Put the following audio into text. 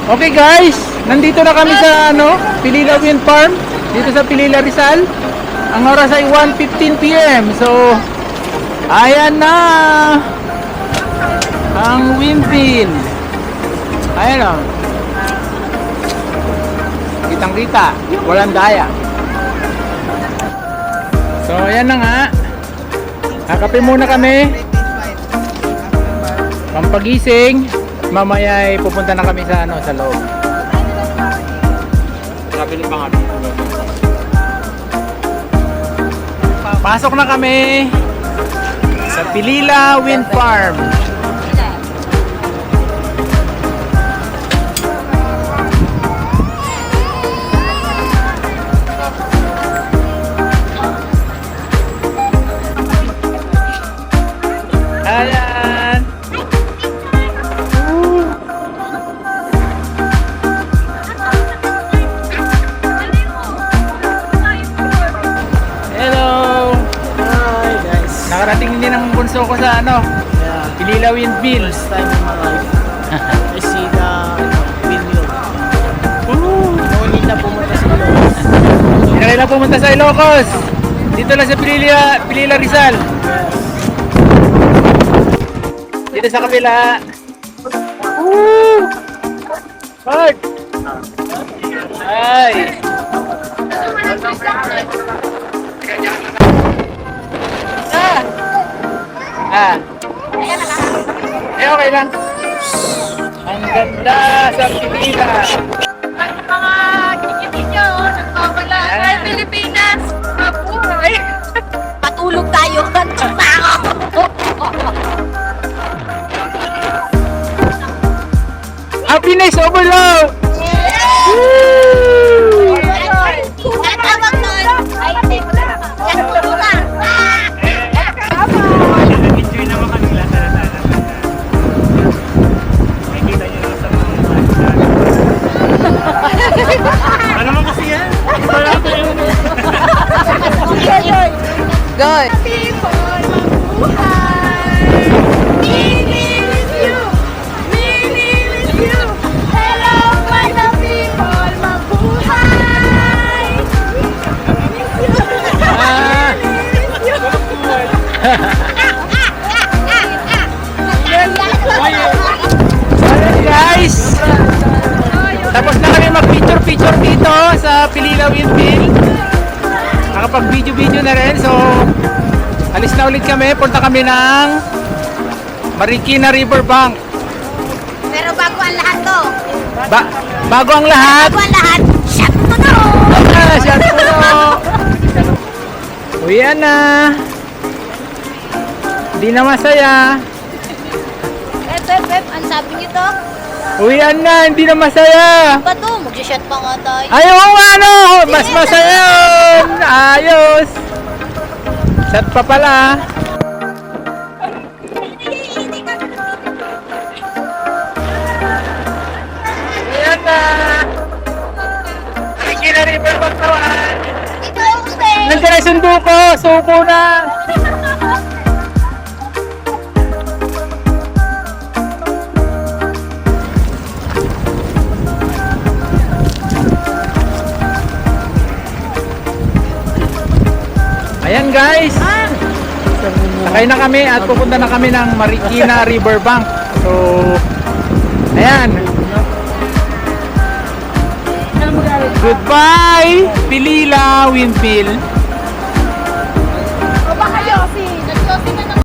Okay guys, nandito na kami sa Pilila Wind Farm, dito sa Pilila, Rizal. Ang oras ay 1:15 PM. So, ayan na ang windmill. Ayan o. Kitang-kita, walang daya. So, ayan na nga. Kakape muna kami. Pampagising. Mamaya ay pupunta na kami sa sa loob. Pasok na kami sa Pilila Wind Farm. Ayan. Nakarating din ang bunso ko sa Pilila Windmill. First time in my life. I see the windmill. Noon na pumunta sa Ilocos. Hindi na pumunta sa Ilocos. Dito lang sa Pilila Rizal. Dito sa kabila. Hard. Ay. Okay lang. Ang ganda sa Pilila. Mga kikitin nyo, nagpapala kay Pilipinas, mabuhay. Patulog tayo, kantok na ako. Happiness overload! Woo! Ang tawag nun, ay nagtulungan. Enjoy naman kanila talaga. Nakikita nyo lang sa mga ano naman kasi yan? Good. People, mabuhay. Meaning is you. Meaning is you. Hello, my people, mabuhay. Guys! Tapos na kami mag-picture dito sa Pilila Windmill. Nakapag-video na rin. So, alis na ulit kami. Punta kami ng Marikina Riverbank. Pero bago ang lahat to. Bago ang lahat. Bago ang lahat, shut to no! Shout out! Uyan na. Di na masaya. Pep, ang sabi niyo to? Uyan na, hindi na masaya. Ba to? Mag-shot pa nga tayo. Ayaw nga mas masaya yun. Ayos. Shot pa pala. Uyan na. Marikina Riverbank naman. Ikaw, Pep. Nandiyan na yung sundo ko. Suko na. Ayan guys, sakay na kami at pupunta na kami ng Marikina Riverbank. So, ayan. Goodbye, Pilila Windmill.